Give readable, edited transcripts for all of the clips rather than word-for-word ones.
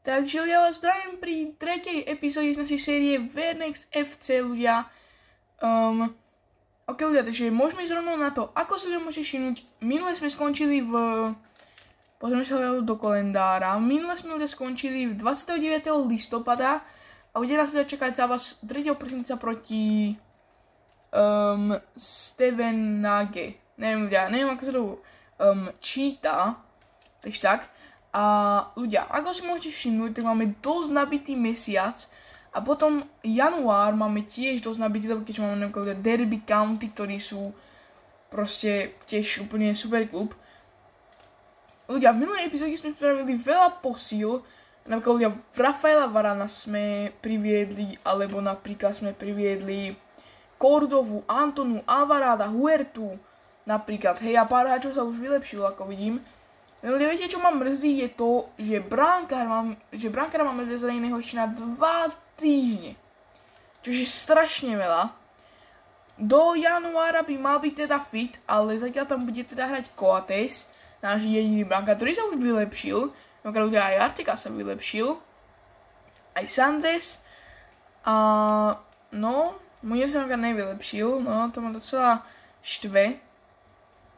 Takže ja vás zdravím pri tretej epizóde z našej série Vernex FC, ľudia. Ok, ľudia, takže môžeme ísť rovno na to, ako si ľudia môžete všimnúť. Minule sme skončili v... Pozrieme sa do kalendára. Minule sme ľudia skončili v 29. listopada a bude nás ľudia čakať zápas 3. prsinca proti Stevenage. Neviem ako sa to číta. Takže tak. A ľudia, ako si môžete všimnúť, tak máme dosť nabitý mesiac a potom január máme tiež dosť nabitý, keďže máme napríklad Derby County, ktorí sú proste tiež úplne super klub. Ľudia, v minulej epizóde sme spravili veľa posíl, napríklad ľudia Rafaela Varana sme priviedli, alebo napríklad sme priviedli Cordovu, Antonu, Alvarada, Huertu, napríklad, hej, a pár hráčov sa už vylepšilo, ako vidím. Ale viete, čo ma mrzí, je to, že brankára máme zraneného ešte na 2 týždne. Čože strašne veľa. Do januára by mal byť teda fit, ale zatiaľ tam bude teda hrať Coates, náš jediný brankár, ktorý sa už vylepšil. Napríklad ľudia aj Arteka sa vylepšil. Aj Sandres. A no, môj sa nevylepšil, no to ma docela štve.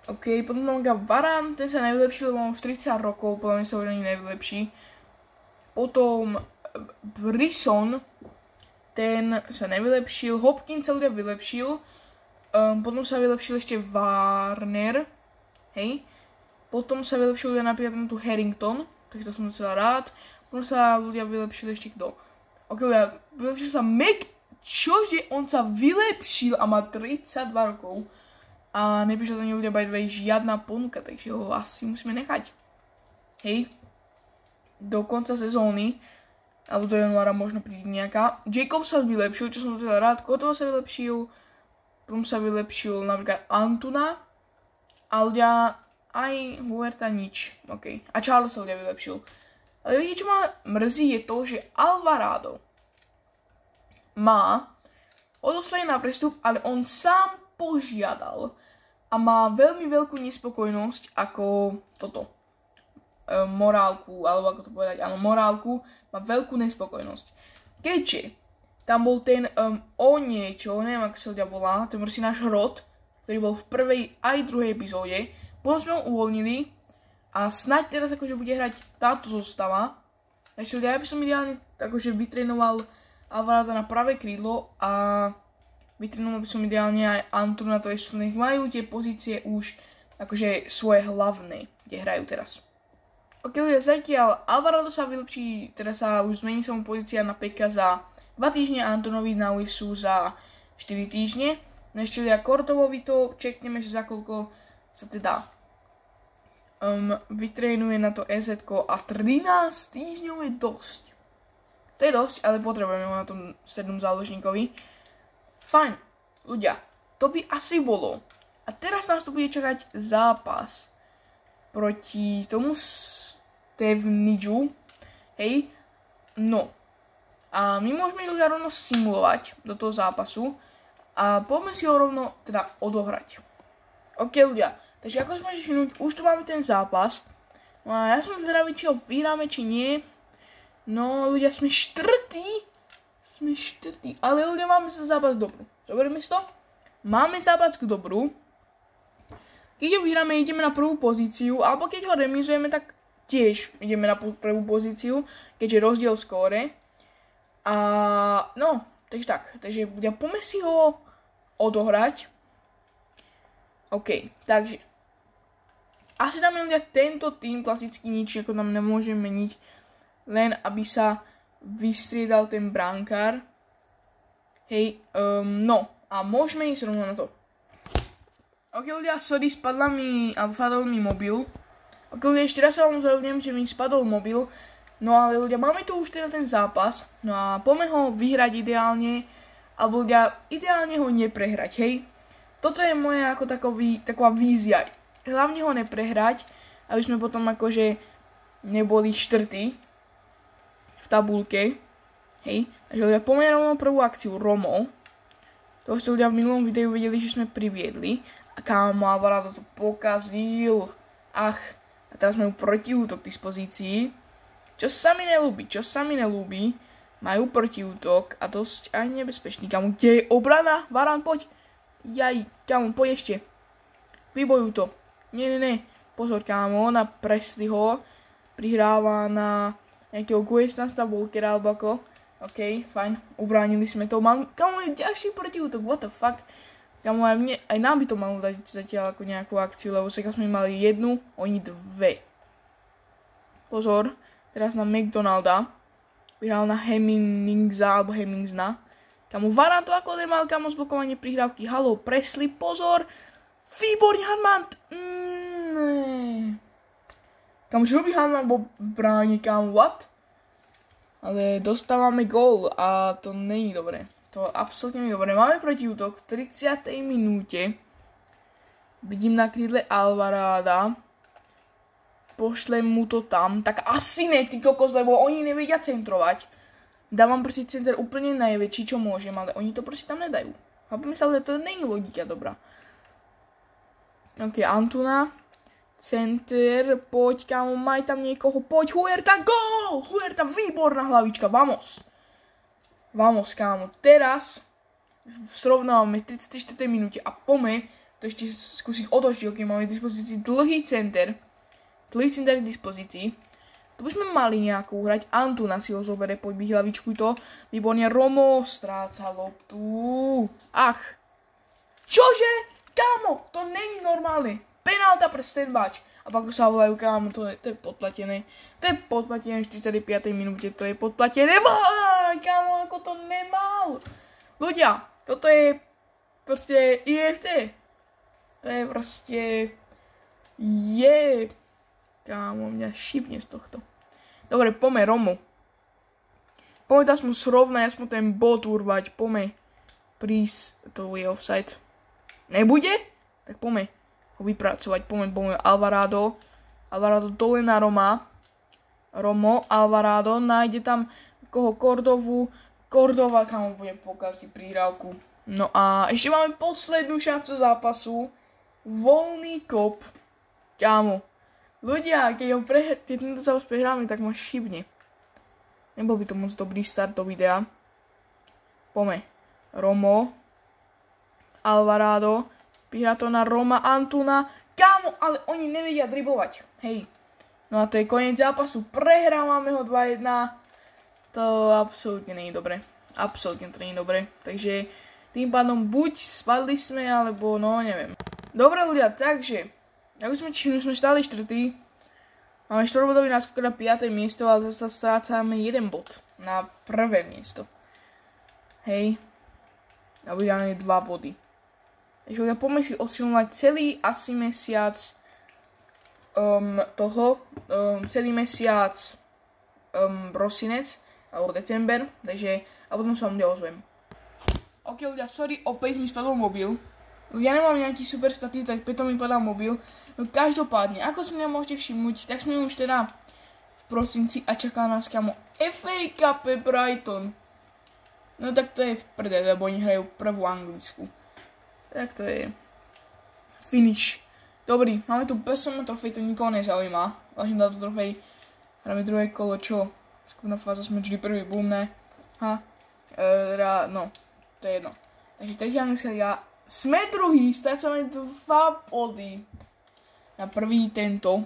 Ok, potom mám Varane, ten sa nevylepšil, mám už 30 rokov, podľa mňa sa už ani nevylepší. Potom Brisson, ten sa nevylepšil, Hopkins sa ľudia vylepšil, potom sa vylepšil ešte Warner, hej. Potom sa vylepšil ľudia napríklad tu Harrington, takže to som docela rád. Potom sa ľudia vylepšili ešte kto? Ok, ľudia, vylepšil sa čože on sa vylepšil a má 32 rokov. A neprišla za ňu ľudia by the way žiadna ponuka, takže ho asi musíme nechať. Hej. Do konca sezóny, alebo do januára možno príde nejaká. Jacob sa vylepšil, čo som teda rád. Cordoba sa vylepšil. Potom sa vylepšil napríklad Antuna. A ľudia aj Huerta nič. OK. A Charles sa ľudia vylepšil. Ale viete, čo ma mrzí, je to, že Alvarado má odoslaný na prestup, ale on sám požiadal a má veľmi veľkú nespokojnosť ako toto. Morálku, alebo ako to povedať, áno, morálku, má veľkú nespokojnosť. Keďže tam bol ten neviem ako sa ľudia volá, ten proste náš Rod, ktorý bol v prvej aj druhej epizóde, potom sme ho uvoľnili a snáď teraz akože bude hrať táto zostava. Takže ľudia, ja by som ideálne akože vytrénoval Alvarada na pravé krídlo a vytrénoval by som ideálne aj Antona, to je sú, nech majú tie pozície už akože svoje hlavné, kde hrajú teraz. Ok, ľudia, zatiaľ Alvarado sa vylepší, teda sa už zmení sa mu pozícia na Peka za 2 týždne a Antonovi na Uisu za 4 týždne. No ešte ľudia, Cordovovi to čekneme, že za koľko sa teda vytrénuje na to EZ-ko a 13 týždňov je dosť. To je dosť, ale potrebujeme ho na tom strednom záložníkovi. Fajn, ľudia, to by asi bolo. A teraz nás tu bude čakať zápas proti tomu Stevenageu, hej, no. A my môžeme ľudia rovno simulovať do toho zápasu a poďme si ho rovno teda odohrať. Ok, ľudia, takže ako sme všimnúť, už tu máme ten zápas. No a ja som zvedavý, či ho vyhráme, či nie. No, ľudia, sme štvrtí, ale ľudia, máme sa zápas dobrú. Zoberieme si to? Máme zápas k dobru. Keď ho vyhráme, ideme na prvú pozíciu, alebo keď ho remizujeme, tak tiež ideme na prvú pozíciu, keďže rozdiel v skóre. A no, takže tak. Takže poďme si ho odohrať. OK, takže asi tam ľudia tento tým klasicky nič, ako nám nemôžeme meniť, len aby sa vystriedal ten brankár. Hej, no, a môžeme ísť rovno na to. Ok, ľudia, sorry, spadol mi mobil. Ok, ľudia, ešte raz sa vám zrovnem, že mi spadol mobil. No ale ľudia, máme tu už teda ten zápas. No a poďme ho vyhrať ideálne. Alebo ľudia, ideálne ho neprehrať, hej. Toto je moja ako taková vízia. Hlavne ho neprehrať, aby sme potom akože neboli štvrtí v tabulke. Hej, takže ľudia, poďme rovno prvú akciu, Romo. To ste ľudia v minulom videu videli, že sme priviedli. A kámo, Alvarado to pokazil. Ach, a teraz majú protiútok k dispozícii. Čo sa mi nelúbi, majú protiútok a dosť aj nebezpečný. Kámo, kde je obrana? Varán, poď. Jaj, kámo, poď ešte. Vybojujú to. Nie. Pozor, kámo, na Presleyho. Prihráva na nejakého Guestansta Walkera alebo ako. OK, fajn, ubránili sme to. Kámo, je ďalší protiútok, what the fuck. Kámo, aj nám by to malo dať zatiaľ ako nejakú akciu, lebo seká sme mali jednu, oni dve. Pozor, teraz na McDonalda. Vyhral na Hemmingsna alebo Hemmingsna. Kámo, Varán to ako nemal, kámo, zblokovanie prihrávky. Halo, Presley, pozor. Výborný Hanman. Kámo, čo robí Hanman v bráne, kámo, what? Ale dostávame gól a to není dobré. To absolútne nie je dobré. Máme protiútok v 30. minúte. Vidím na krídle Alvaráda. Pošlem mu to tam. Tak asi ne, ty kokos, lebo oni nevedia centrovať. Dávam proste center úplne najväčší, čo môžem, ale oni to proste tam nedajú. Chápeme sa, ale to není logika dobrá. Ok, Antuna. Center, poď, kámo, maj tam niekoho, poď, Huerta, gól! Huerta, výborná hlavička, vamos. Vamos, kámo, teraz srovnávame v 34. minúte a poďme to ešte skúsiť otočiť, ok, máme v dispozícii dlhý center k dispozícii. Tu by sme mali nejakú hrať. Antuna si ho zobere, poď by hlavičku to. Výborne, Romo stráca loptu. Ach. Čože? Kámo, to není normálne. Penálta pre Stenbáč. A pak sa volajú, kámo, to je podplatené. To je podplatené v 45. minúte, to je podplatené. Kámo, ako to nemal. Ľudia, toto je proste IFC. To je proste... Kámo, mňa šibne z tohto. Dobre, poďme Romu. Poďme tam mu srovnať, aspoň ten bod urvať. Poďme prísť, to je offside. Nebude? Tak poďme ho vypracovať. Poďme Alvarado. Alvarado dole na Roma. Romo, Alvarado, nájde tam koho Cordovu. Cordova, kámo, bude pokaziť prihrávku. No a ešte máme poslednú šancu zápasu. Voľný kop. Kámo. Ľudia, keď tento zápas prehráme, tak ma šibne. Nebol by to moc dobrý start do videa. Poďme. Romo. Alvarado. Vyhrá to na Roma Antuna. Kámo, ale oni nevedia driblovať. Hej. No a to je koniec zápasu. Prehrávame ho 2-1. To absolútne nie je dobre. Absolútne to nie je dobre. Takže tým pádom buď spadli sme, alebo no neviem. Dobre ľudia, takže... Ako sme stáli štvrtý, máme 4-bodový náskok na 5. miesto, ale zase strácame 1 bod na 1. miesto. Hej. A vydáme 2 body. Takže ja poďme si osilňovať celý asi mesiac celý mesiac prosinec, alebo december, takže a potom sa vám neozvem. Ok ľudia, sorry, opäť mi spadol mobil. Ja nemám nejaký super statív, tak preto mi padal mobil. No každopádne, ako si mňa môžete všimnúť, tak sme už teda v prosinci a čaká nás kámo FA Cup Brighton. No tak to je v prde, lebo oni hrajú prvú anglicku. Tak to je finish. Dobrý, máme tu PSM trofej, to nikoho nezaujíma. Vážim táto trofej. Hráme druhé kolo, čo? Skupná fáza sme vždy prvý, boom, ne? No, to je jedno. Takže tretia anglická liga. Sme druhý, strácame 2 body na prvý tento,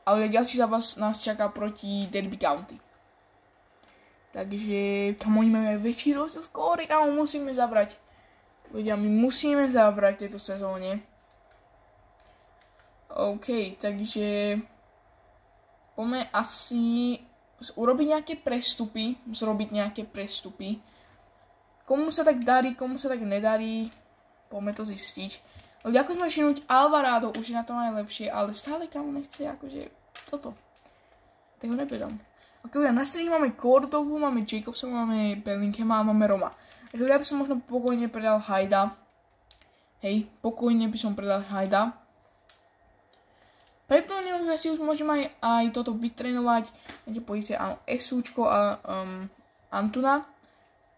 ale ďalší zápas nás čaká proti Derby County. Takže tam oni majú aj väčší rozdiel skóry, kam musíme zabrať. Ľudia, my musíme zabrať v tejto sezóne. OK, takže poďme asi zrobiť nejaké prestupy. Komu sa tak darí, komu sa tak nedarí. Poďme to zistiť. Lebo ako sme všimnúť, Alvarado už je na tom najlepšie, ale stále kamo nechce akože toto. Tak ho nepredám. Ok, na strane máme Cordovu, máme Jacobsa, máme Bellinghama a máme Roma. Takže ja by som možno pokojne predal Hajda. Hej, pokojne by som predal Hajda. Prepnúť si už môžeme aj toto vytrénovať. Máte pozície, áno, Esúčko a Antuna.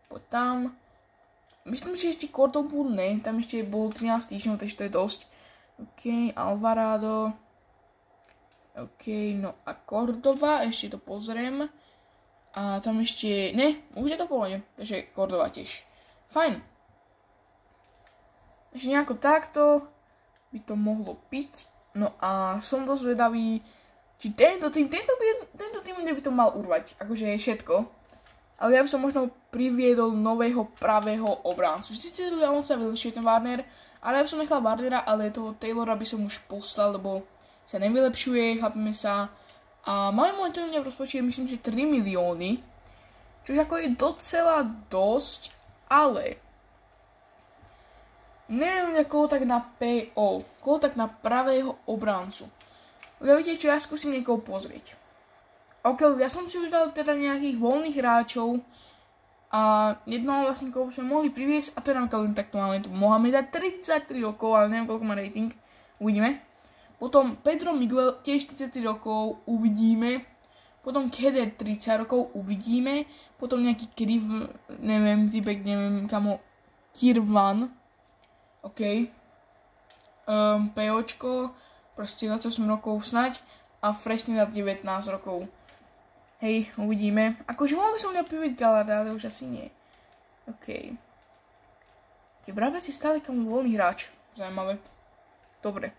Poď tam. Myslím, že ešte Cordovu ne, tam ešte bol 13 týždňov, takže to je dosť. Ok, Alvarado. OK, no a Cordova, ešte to pozriem. A tam ešte, ne, už je to v pohode, takže Cordova tiež. Fajn. Takže nejako takto by to mohlo byť. No a som dosť zvedavý, či tento tým by to mal urvať. Akože je všetko. Ale ja by som možno priviedol nového pravého obráncu. Sice on sa vylepšuje ten Warner, ale ja by som nechal Warnera, ale toho Taylora by som už poslal, lebo sa nevylepšuje, chápeme sa. A máme momentálne v rozpočte, myslím, že 3 milióny. Čož ako je docela dosť, ale neviem, koho tak na PO, koho tak na pravého obráncu. Ja viete čo, ja skúsim niekoho pozrieť. Ok, ja som si už dal teda nejakých voľných hráčov a jedného vlastne koho sme mohli priviesť a to je napríklad len takto máme tu Mohameda 33 rokov, ale neviem koľko má rating, uvidíme. Potom Pedro Miguel tiež 33 rokov, uvidíme. Potom Keder 30 rokov, uvidíme. Potom nejaký neviem kamo, Kirvan. OK. POčko, proste 28 rokov snaď a Fresneda 19 rokov. Hej, uvidíme. Akože mohol by som mňa priviť Galada, ale už asi nie. OK. Brabec je stále kamo voľný hráč. Zajímavé. Dobre.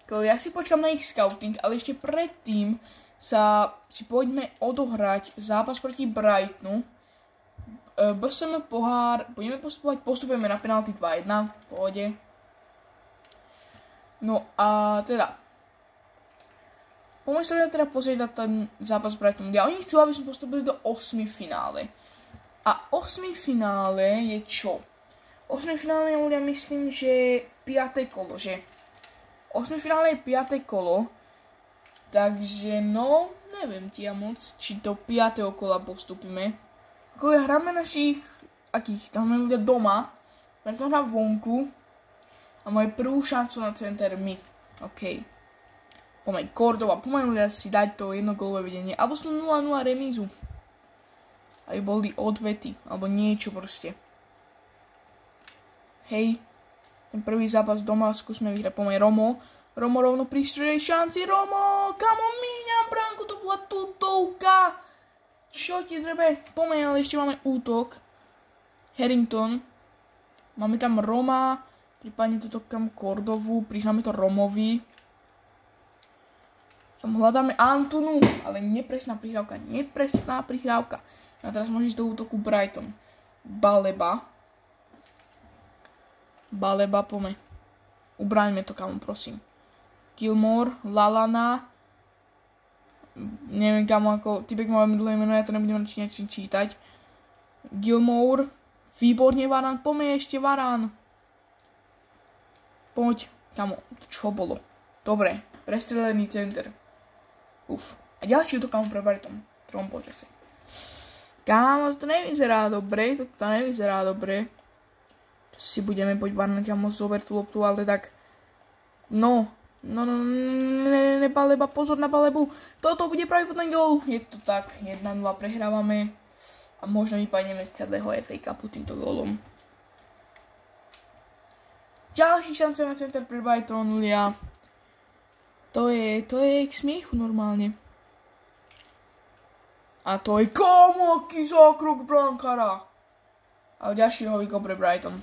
Ja si počkam na ich scouting, ale ešte predtým si poďme odohrať zápas proti Brightonu. BSM pohár, budeme postupovať, postupujeme na penalty 2-1, v pohode. No a teda, poďme sa teda pozrieť na ten zápas Brightonu. Oni chcú, aby sme postupili do 8. finále. A 8. finále je čo? 8. finále je, ja myslím, že 5. kolo, že? 8. finále je 5. kolo, takže no, neviem ti ja moc, či do 5. kola postupíme. Ako ja hráme našich, akých, tam sme ľudia doma, preto hrá vonku a máme prvú šancu na center my. OK. Poďme Cordova, poďme ľudia si dať to jednogólové vedenie, alebo sme 0-0 remízu. Aby boli odvety, alebo niečo proste. Hej. Ten prvý zápas doma skúsme vyhrať, poďme Romo. Romo rovno pri stredej šanci, Romo! Kamo míňam bránku, to bola tutovka! Čo ti treba? Poďme, ale ešte máme útok. Harrington. Máme tam Roma, prípadne toto kam Cordovu, prihráme to Romovi. Tam hľadáme Antonu, ale nepresná prihrávka. A teraz môžeš do útoku Brighton. Baleba, poďme. Ubráňme to, kamo, prosím. Gilmore, Lalana. Neviem, kamo, ako typek máme dlhé meno, ja to nebudem niečo čítať. Gilmore. Výborne, Varane. Poďme ešte, Varane. Poď. Kamo, to čo bolo? Dobre, prestrelený center. Uf. A ďalší útok, kamo, pre Brighton. V druhom počase. Kamo, to nevyzerá dobre. Si budeme poď Varane, kamo, zober tú loptu, ale tak... No, Baleba, pozor na Balebu. Toto bude pravdepodobný gól. Je to tak, 1-0 prehrávame. A možno vypadneme z celého FA Cupu týmto gólom. Ďalší šance na center pre Brighton, ľudia. To je k smiechu normálne. A to je kamo, aký zákrok brankára. Ale ďalší rohový gól pre Brighton.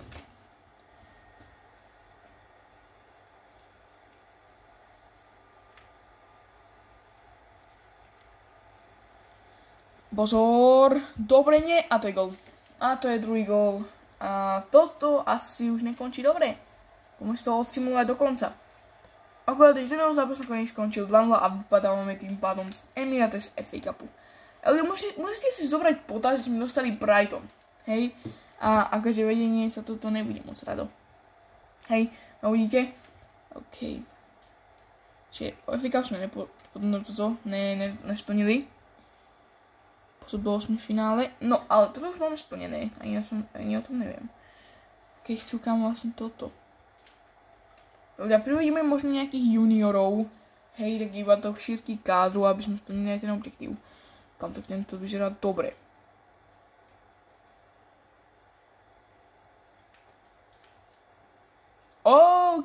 Pozor, dobre nie, a to je gól. A to je druhý gól. A toto asi už nekončí dobre. Poďme to odsimulovať do konca. Okolo 30. zápasu nakoniec skončil 2-0 a vypadávame tým pádom z Emirates FA Cupu. Ale musíte si zobrať potaz, že sme dostali Brighton. Hej? A akože vedenie sa toto nebude moc rado. Hej? No vidíte? OK. Čiže FA Cup sme nesplnili. Postup do 8. finále. No, ale toto už máme splnené. Ani o tom neviem. Keď chcú kam vlastne toto. Ja privodíme možno nejakých juniorov. Hej, tak iba do šírky kádru, aby sme splnili aj ten objektív. Kam tak tento vyzerá dobre.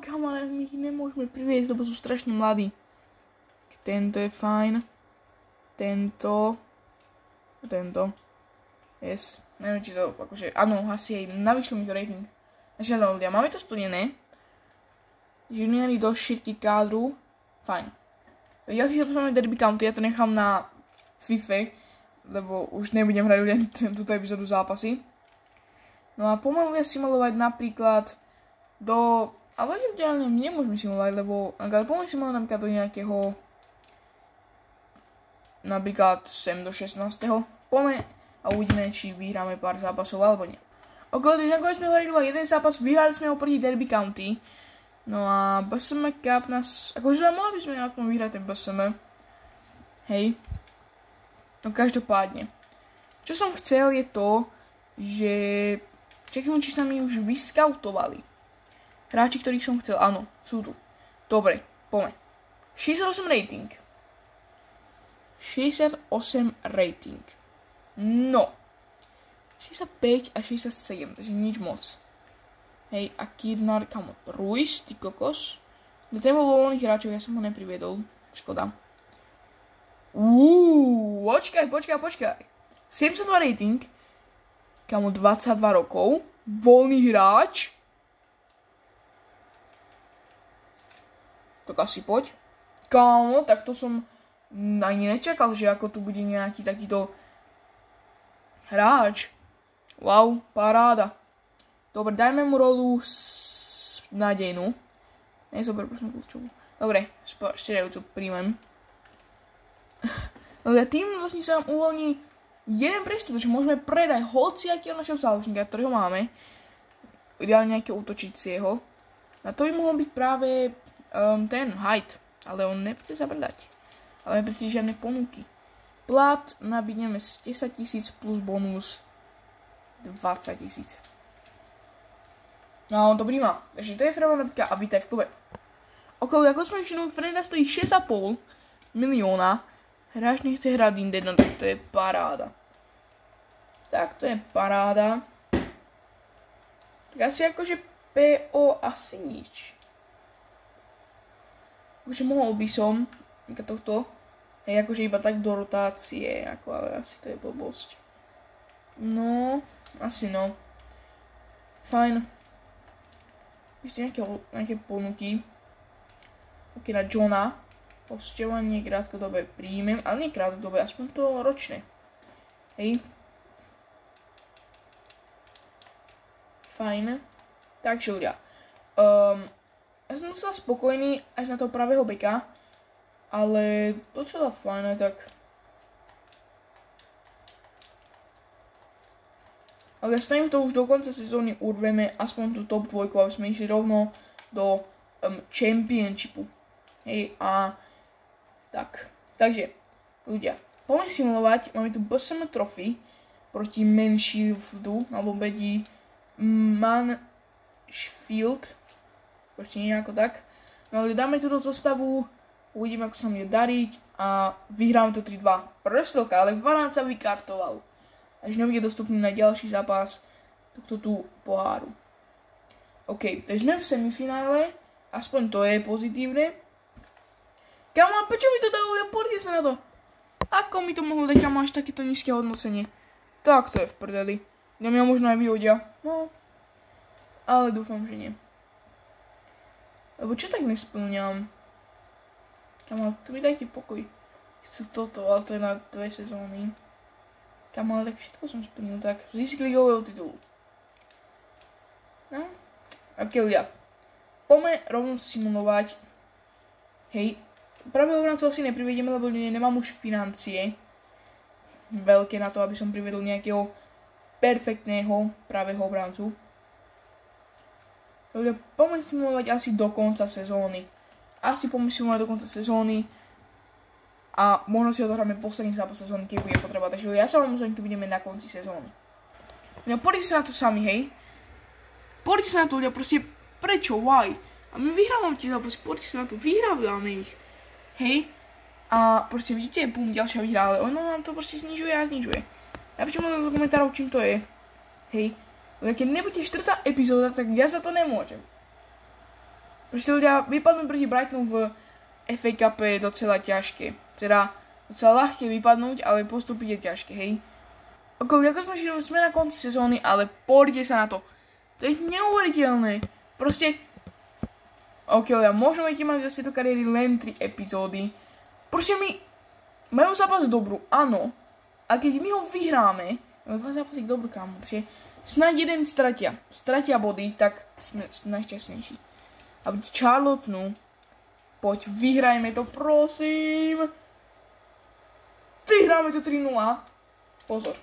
Kam ale my ich nemôžeme priviesť, lebo sú strašne mladí. Tento je fajn. Tento. Yes. Neviem, či to akože, áno, asi aj navýšlo mi to rating. Takže ľudia, máme to splnené. Juniori do šírky kádru. Fajn. Ja si započítame Derby County, ja to nechám na FIFA, lebo už nebudem hrať len túto epizódu zápasy. No a pomalu simulovať napríklad do... Ale ideálne nemôžeme simulovať, lebo pomalu simulovať napríklad do nejakého... Napríklad sem do 16. Poďme a uvidíme, či vyhráme pár zápasov alebo nie. Takže nakoniec sme hrali iba jeden zápas, vyhrali sme ho proti Derby County. No a BSM Cup nás... Akože mohli by sme aspoň vyhrať ten BSM. Hej. No každopádne. Čo som chcel je to, že... Čakám, či sa mi už vyskautovali. Hráči, ktorých som chcel. Áno, sú tu. Dobre, poďme. 68 rating. 68 rating. No. 65 a 67, takže nič moc. Hej, a Kirnar, kamo, Ruiz, ty kokos. Do tému voľných hráčov, ja som ho nepriviedol. Škoda. Počkaj. 72 rating. Kamo, 22 rokov. Voľný hráč. Tak asi poď. Kamo, tak to som ani nečakal, že ako tu bude nejaký takýto hráč. Wow, paráda. Dobre, dajme mu rolu nádejnú. Nezober, prosím, kľúčovú. Dobre, striedajúcu príjmem. Dobre, tým vlastne sa nám uvoľní jeden prestup, že môžeme predať hociakého našeho záložníka, ktorého máme. Ideálne nejakého útočícieho. A to by mohol byť práve ten Hyde. Ale on nechce sa predať. Ale nepríde žiadne ponuky. Plat nabídneme z 10 000 plus bonus 20 000. No a on to príjma. Takže to je Fredo Nabitka a vítaj v klube. Okolo ako sme všimnú, Freda stojí 6,5 milióna. Hráč nechce hrať inde, no tak to je paráda. Tak to je paráda. Tak asi akože PO asi nič. Akože mohol by som tohto, hej, akože iba tak do rotácie, ako, ale asi to je blbosť. No, asi no. Fajn. Ešte nejaké ponuky. Ok, na Johna. Hosťovanie krátkodobé príjmem, ale nie krátkodobé, aspoň to ročné. Hej. Fajn. Takže ľudia. Ja som docela spokojný až na toho pravého beka. Ale docela fajn, tak... Ale stavím to už do konca sezóny urveme aspoň tú top 2, aby sme išli rovno do Championshipu. Hej, a... Tak. Takže, ľudia, poďme simulovať. Máme tu BSM Trophy proti Mansfieldu, alebo bedí Mansfield. Proste nejako tak. No ale dáme túto zostavu, uvidíme, ako sa mi dariť a vyhráme to 3-2. Prestrelka, ale Varane sa vykartoval. Takže nebude dostupný na ďalší zápas tohto tu poháru. OK, takže sme v semifinále, aspoň to je pozitívne. Kamo, prečo mi to dajú? Poďte sa na to. Ako mi to mohlo dať, kamo, až takéto nízke hodnocenie? Tak to je v prdeli. Mňa možno aj vyhodia. No, ale dúfam, že nie. Lebo čo tak nesplňam? Kamo, tu mi dajte pokoj. Chcú toto, ale to je na 2 sezóny. Kamo, ale tak všetko som splnil, tak získ ligového titulu. No, ok ľudia. Poďme rovno simulovať. Hej, pravého obrancu asi neprivedieme, lebo nemám už financie veľké na to, aby som privedol nejakého perfektného pravého obrancu. Takže poďme simulovať asi do konca sezóny. Poďme simulovať do konca sezóny. A možno si odohráme posledný zápas sezóny, keď bude potreba. Takže ja sa vám uzriem, keď budeme na konci sezóny. No poďte sa na to sami, hej. Poďte sa na to, ľudia, proste prečo, why? A my vyhrávame tie zápasy, poďte sa na to, vyhrávame ich. Hej. A proste vidíte, bum, ďalšia vyhrá, ale ono nám to proste znižuje a znižuje. Napíšte mi do komentárov, čím to je. Hej. Ale keď nebude 4. epizóda, tak ja za to nemôžem. Proste ľudia, vypadnú proti Brightonu v FA Cup je docela ťažké. Teda docela ľahké vypadnúť, ale postúpiť je ťažké, hej. Ako sme na konci sezóny, ale poďte sa na to. To je neuveriteľné. Proste, ja môžete mať zase do kariéry len 3 epizódy. Proste majú zápas dobrú, áno. A keď my ho vyhráme, majú 2 zápasy dobrú, kámo. Takže snáď jeden stratia body, tak sme najšťastnejší. A Charlotte, poď, vyhrajme to, prosím. Vyhráme to 3-0. Pozor.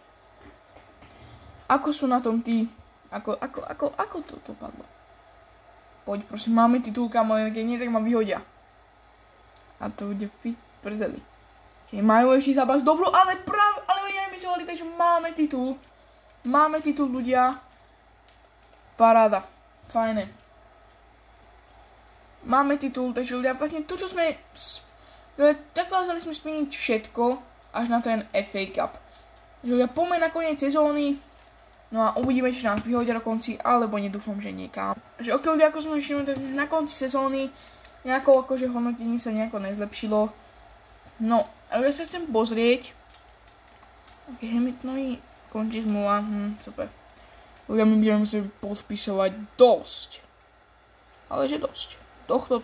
Ako sú na tom tí? Ako to padlo? Poď, prosím, máme titul, kámo, keď nie, tak ma vyhodia. A to bude prdeli. Majú ešte zápas dobrú, ale oni nemysleli, takže máme titul. Máme titul, ľudia. Paráda. Fajné. Máme titul, takže ľudia, vlastne to, čo sme... Dokázali sme splniť všetko, až na ten FA Cup. Takže ľudia, poďme na koniec sezóny. No a uvidíme, či nás vyhodia do konci, alebo nedúfam, že niekam. Takže ľudia, ako sme ešte na konci sezóny, nejako akože hodnotenie sa nejako nezlepšilo. No, ale ja sa chcem pozrieť. Hamiltonovi končí zmluva, super. Ľudia, my budeme musieť podpisovať dosť. Ale že dosť. Tohto,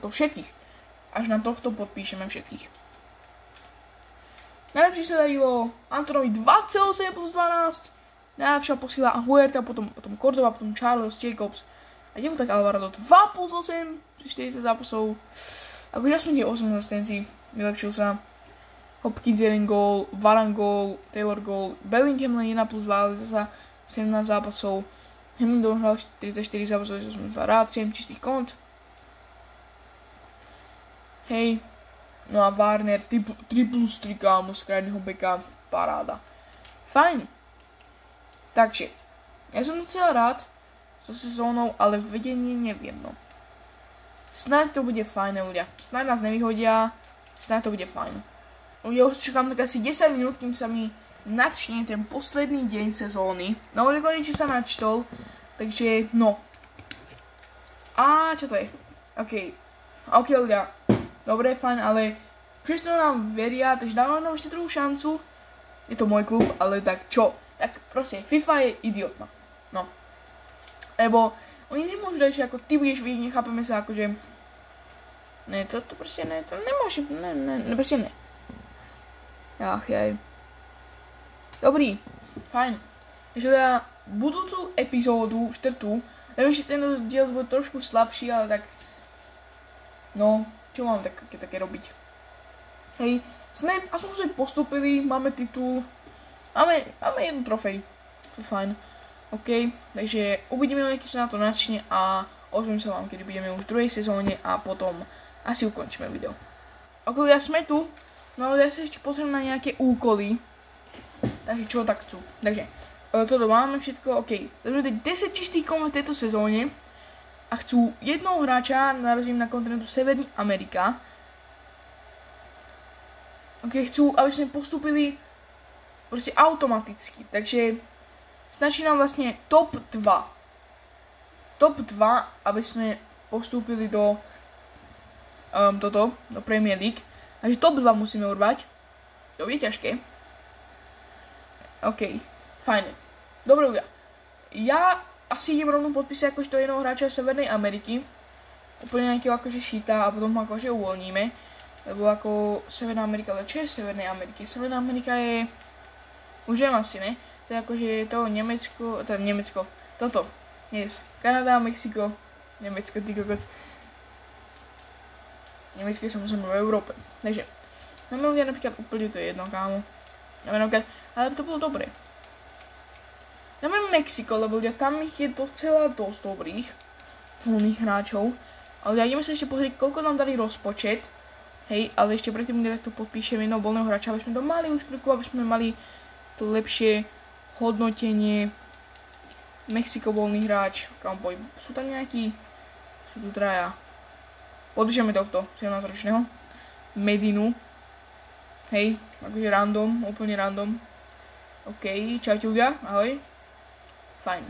všetkých. Až na tohto podpíšeme všetkých. Najlepšie sa darilo Antonovi 2,7 plus 12. Najlepšia posila Huerta, potom Cordova, potom Charles, Jacobs. A jemu tak Alvarado 2 plus 8 pri 40 zápasov. Akože aspoň tie 8 asistencií, vylepšil sa. Hopkins 1 gól, Varane gól, Taylor gól, Bellingham len 1 plus 2, ale zasa 17 zápasov. Hamilton hral 44 zápasov, že som 2 rád, 7 čistých kont. Hej. No a Warner 3 plus 3 kámo z krajného beka, paráda. Fajn. Takže, ja som docela rád so sezónou, ale vedenie neviem, no. Snáď to bude fajn, ľudia. Snáď nás nevyhodia, snáď to bude fajn. Ja už čakám tak asi 10 minút, kým sa mi načne ten posledný deň sezóny. No ale konečne sa načtol, takže no. A čo to je? OK, ľudia. Dobre, fajn, ale všetko nám veria, takže dávam nám ešte druhú šancu. Je to môj klub, ale tak čo? Tak proste, FIFA je idiotná. No. Lebo oni nemôžu dať, že ako ty budeš vidieť, nechápeme sa akože... Ne, to proste ne, to nemôžem, ne, proste ne. Ach jaj. Dobrý, fajn. Takže teda budúcu epizódu, 4. Neviem, že ten diel bude trošku slabší, ale tak... No, čo mám také robiť? Hej, aspoň sme postúpili, máme titul... Máme jednu trofej. To je fajn. OK, takže uvidíme, keď sa na to načne a ozvem sa vám, kedy budeme už v druhej sezóne a potom asi ukončíme video. OK, ja sme tu, no ale ja sa ešte pozriem na nejaké úkoly. Takže čo tak chcú. Takže, toto máme všetko, OK. Takže 10 čistých kol v tejto sezóne a chcú jednoho hráča narazím na kontinentu Severní Amerika. OK, chcú, aby sme postúpili proste automaticky, takže stačí nám vlastne top 2. Top 2, aby sme postúpili do do Premier League. Takže top 2 musíme urvať. To je ťažké. OK, fajne. Dobre ľudia. Ja asi idem rovno podpísať akože to jednoho hráča Severnej Ameriky. Úplne nejakého akože šíta a potom ho akože uvoľníme. Lebo ako Severná Amerika, ale čo je Severnej Ameriky? Severná Amerika je... Už viem asi, ne? To je akože to Nemecko, toto. Yes. Kanada, Mexiko, Nemecko, ty kokos. Nemecko je samozrejme v Európe. Takže, na ľudia napríklad úplne to je jedno, kámo. Ale to bolo dobré. Dáme Mexiko, lebo ľudia, tam ich je docela dosť dobrých voľných hráčov. Ale ľudia, ideme sa ešte pozrieť, koľko nám dali rozpočet. Hej, ale ešte predtým, kde takto podpíšem jedného voľného hráča, aby sme to mali už krku, aby sme mali to lepšie hodnotenie. Mexiko voľný hráč, kam pôjde. Sú tam nejakí? Sú tu traja. Podpíšeme tohto, 17-ročného. Medinu. Hej, akože random, úplne random. OK, čaute ľudia, ahoj. Fajn.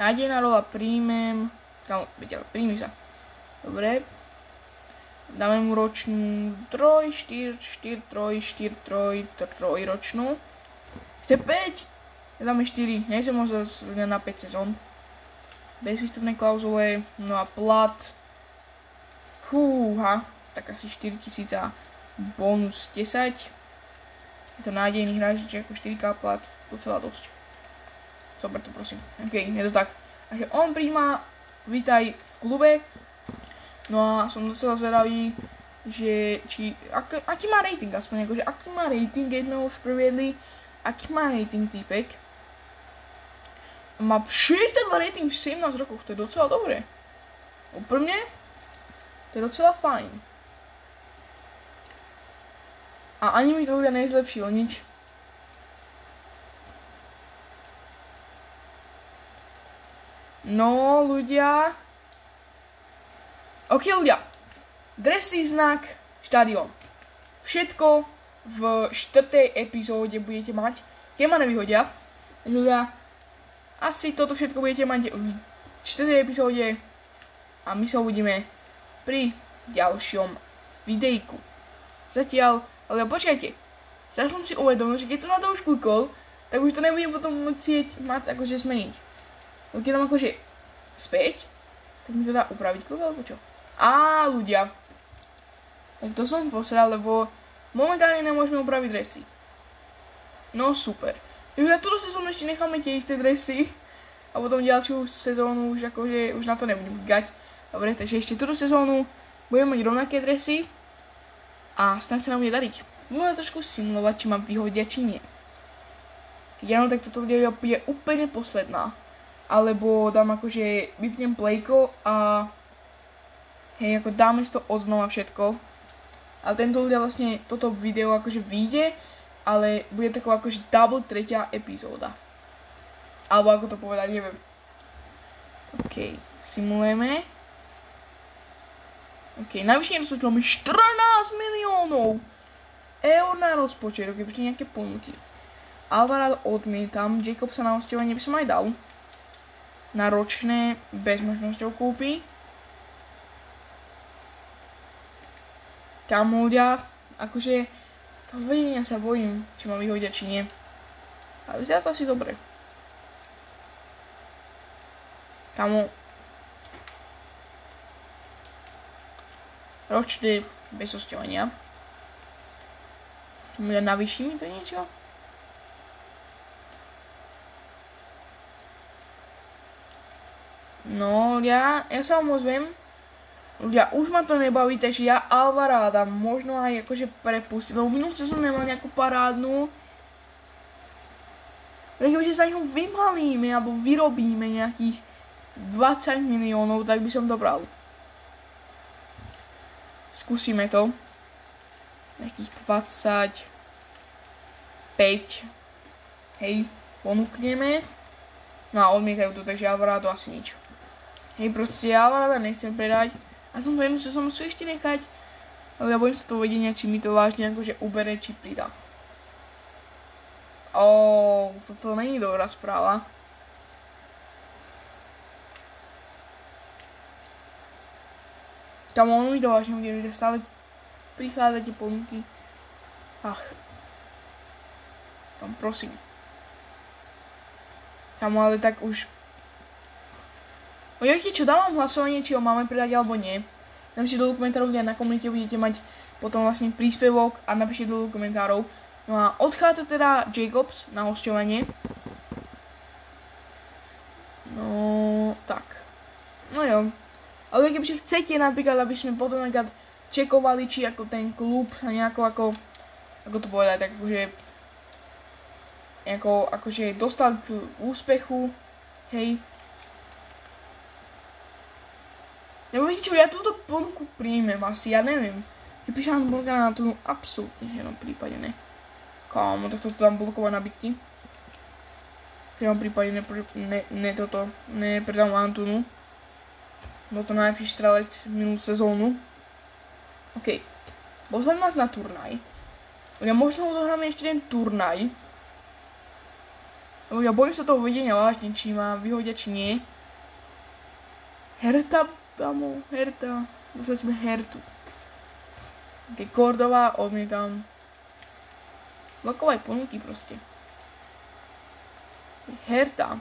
Nádejná rola príjmem. Kámo, veď ale príjmi sa. Dobre. Dáme mu ročnú 3, 4, 4, 3, 4, 3, 3 ročnú. Chce 5! Dáme 4, nejsem možno na 5 sezón. Bez výstupnej klauzule, no a plat. Fúha, tak asi 4000 a bonus 10. Je to nádejný hráč, že ako 4K plat, docela dosť. Zober to prosím. OK, je to tak. Takže on príjma, vítaj v klube. No a som docela zvedavý, že či, aký má rating aspoň, akože aký má rating, keď sme už previedli, aký má rating týpek. Má 62 rating v 17 rokoch, to je docela dobré. Úprimne, to je docela fajn. A ani mi to ľudia nezlepšilo, nič. No, ľudia. OK, ľudia. Dresy, znak, štadión. Všetko v 4. epizóde budete mať, keď ma nevyhodia. Takže ľudia, asi toto všetko budete mať v 4. epizóde a my sa uvidíme pri ďalšom videjku. Zatiaľ, ale počkajte, teraz som si uvedomil, že keď som na to už klikol, tak už to nebudem potom chcieť mať akože zmeniť. Keď dám akože späť, tak mi to dá upraviť klub alebo čo? Á, ľudia. Tak to som posral, lebo momentálne nemôžeme upraviť dresy. No super. Takže na túto sezónu ešte necháme tie isté dresy. A potom ďalšiu sezónu už akože už na to nebudem gať. Dobre, takže ešte túto sezónu budeme mať rovnaké dresy. A snad sa nám bude dariť. Budeme trošku simulovať, či ma vyhodia, či nie. Keď áno, tak toto bude úplne posledná. Alebo dám akože, vypnem playko a hej, ako dáme si to odznova všetko. Ale tento ľudia vlastne, toto video akože vyjde, ale bude taková akože double 3. epizóda. Alebo ako to povedať, neviem. OK, simulujeme. OK, navýšenie rozpočtu máme 14 miliónov eur na rozpočet. OK, počkej nejaké ponuky. Alvarado odmietam, Jacobsa na hosťovanie by som aj dal. Na ročné bez možnosťou kúpy. Kámo ľudia, akože to vedenia sa bojím, či ma vyhodia, či nie. Ale vyzerá to asi dobre. Kámo. Ročné bez hosťovania. Ľudia, navýši mi to niečo? No, ja sa vám ozvem. Ľudia, už ma to nebaví, takže ja Alvarada možno aj akože prepustím, lebo minulú sezónu nemal nejakú parádnu. Ale kebyže sa ňou vymalíme, alebo vyrobíme nejakých 20 miliónov, tak by som to bral. Skúsime to. Nejakých 25. Hej, ponúkneme. No a odmietajú to, takže Alvarado asi nič. Hej, proste Alvarada nechcem predať. A som to jednu sezónu chcú ešte nechať. Ale ja bojím sa toho vedenia, či mi to vážne akože ubere, či pridá. To není dobrá správa. Tam ono mi to vážne bude, že stále prichádzate ponuky. Ach. Tam prosím. Tam ale tak už... Viete čo, dávam hlasovanie, či ho máme predať alebo nie. Napíšte do komentárov, ľudia na komunite budete mať potom vlastne príspevok a napíšte do komentárov. No a odchádza teda Jacobs na hosťovanie. No, tak. No jo. Ale kebyže chcete napríklad, aby sme potom napríklad čekovali, či ako ten klub sa nejako ako to povedať, tak akože dostal k úspechu, hej. Nebo viete čo, ja túto ponuku príjmem asi, ja neviem. Keď píšem ponuka na tú, absolútne v žiadnom prípade ne. Kámo, tak to tam blokovať nabytky. V žiadnom prípade nepredám Antonu. Bol to najlepší strelec minulú sezónu. OK. Pozvem nás na turnaj. Ja možno odohráme ešte ten turnaj. Ja bojím sa toho vedenia vážne, či ma vyhodia, či nie. Hertha Kamo, Hertha. Dostali sme Hertu. Ok, Cordova, odmietam. Blokovaj ponuky proste. Hertha.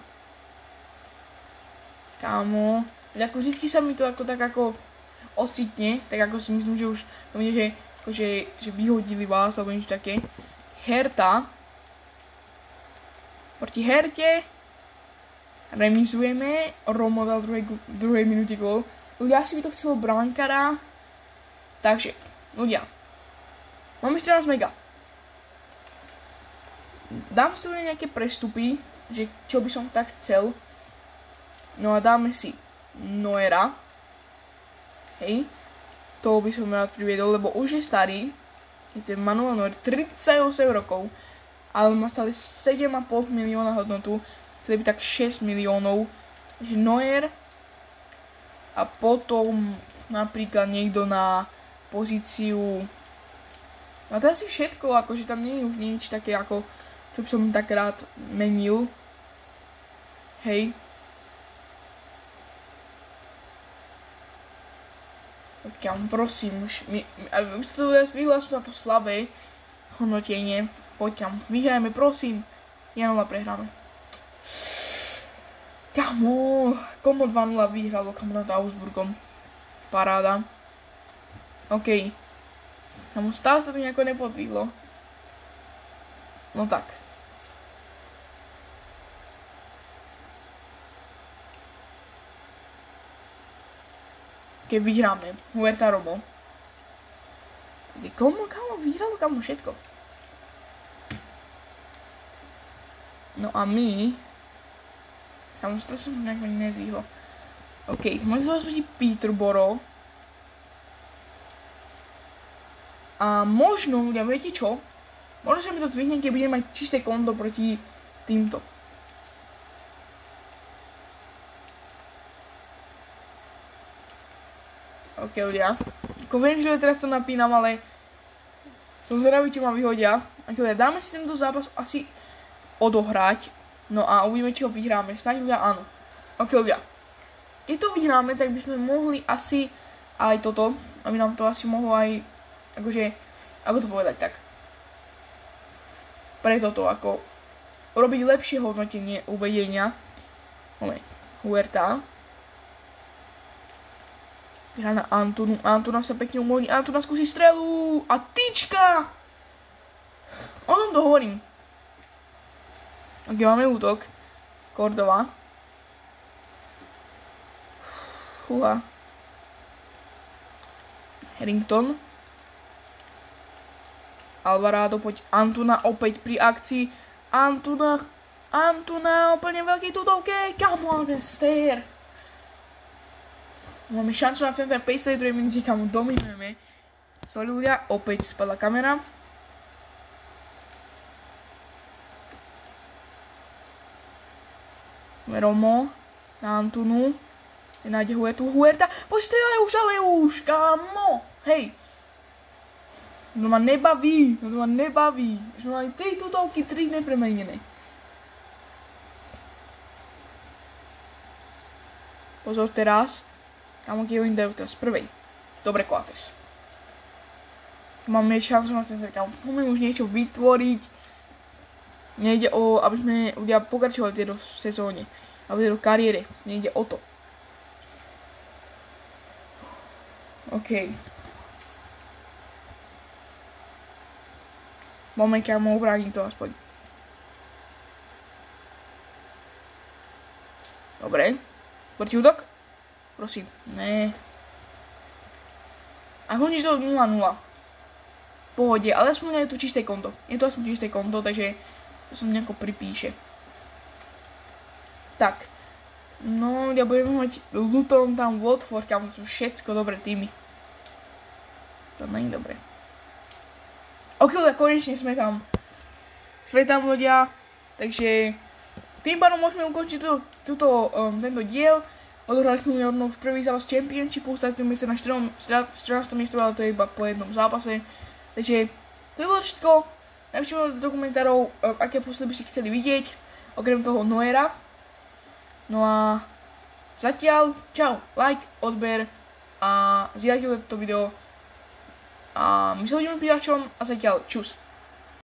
Kámo. Ako vždycky sa mi to ako tak ako ocitne, tak ako si myslím, že už to bude, že, akože, že vyhodili vás alebo niečo také. Hertha. Proti Herte. Remizujeme. Romo dal v druhej minúte gól. Ľudia, asi by to chcelo bránkara. Takže, ľudia. Máme 14 mega. Dám si nejaké prestupy, že čo by som tak chcel. No a dáme si Neuera. Hej. To by som rád priviedol, lebo už je starý. Je to Manuel Neuer, 38 rokov. Ale má stále 7,5 milióna hodnotu. Chceli by tak 6 miliónov. Takže Neuer. A potom napríklad niekto na pozíciu. No to asi všetko, akože tam nie je už nič také ako, čo by som tak rád menil. Hej. Poďam, prosím, aby sa to vyhlásil na to slabé hodnotenie. Poďam, vyhrajme, prosím. 1-0 prehráme. Kamo, Como 2-0 vyhralo, kamo nad Augsburgom. Paráda. OK. Kamo, stále sa to nejako nepodvihlo. No tak. Keď vyhráme. Huerta Romo. Kamo, vyhralo kamo všetko. No a my... Kamo, stále som nejako nedvihlo. OK, môžem sa vás Peterborough. A možno, ľudia, viete čo? Možno sa mi to zvihne, keď budem mať čisté konto proti týmto. OK, ľudia. Ako viem, že teraz to napínam, ale som zvedavý, čo ma vyhodia. OK, ľudia, dáme si tento zápas asi odohrať. No a uvidíme, či ho vyhráme. Snáď ľudia áno. OK, ľudia. Keď to vyhráme, tak by sme mohli asi aj toto. Aby nám to asi mohlo aj... Akože, ako to povedať tak. Pre toto, ako robiť lepšie hodnotenie uvedenia. Moment, Huerta. Hra na Antunu. Antuna sa pekne umožní. Antuna skúsi strelu. A tyčka! O tom to hovorím. Ok, máme útok. Cordova. Fúha. Harrington. Alvarado, poď. Antuna opäť pri akcii. Antuna úplne veľký tutovke. Kamo, ten stér. Máme šancu na center 52 minúti, kamo dominujeme. Sorry ľudia, opäť spadla kamera. Romo na Antunu. Nenájde Huerta. Poď strieľaj už, ale už, kamo. Hej. No ma nebaví. Že mali 3 tutovky, 3 nepremenené. Pozor teraz. Kamo, keď ho im dajú teraz prvej. Dobre, Coates. Máme šancu na center, kamo. Poďme už niečo vytvoriť. Nejde o, aby sme ľudia pokračovali v tejto sezóne. Alebo v tejto kariére. Nejde o to. OK. Moment, kamo, obrátim to aspoň. Dobre. Protiútok? Prosím. Ne. A hodíš to 0-0. Pohode, ale aspoň je to čisté konto. Je to aspoň čisté konto, takže to som nejako pripíše. Tak. No, ja budeme mať Luton tam, Watford, kam sú všetko dobré týmy. To nie je dobré. Ok, konečne sme tam. Sme tam ľudia. Takže tým pádom môžeme ukončiť tento diel. Odohrali sme už prvý zápas Championshipu, stali sme sa na 14. miestu, ale to je iba po jednom zápase. Takže to je bolo všetko. Napíšte do komentárov, aké posily by ste chceli vidieť, okrem toho Neuera. No a zatiaľ, čau, like, odber a zdieľajte toto video a my sa uvidíme pri ďalšom a zatiaľ čus.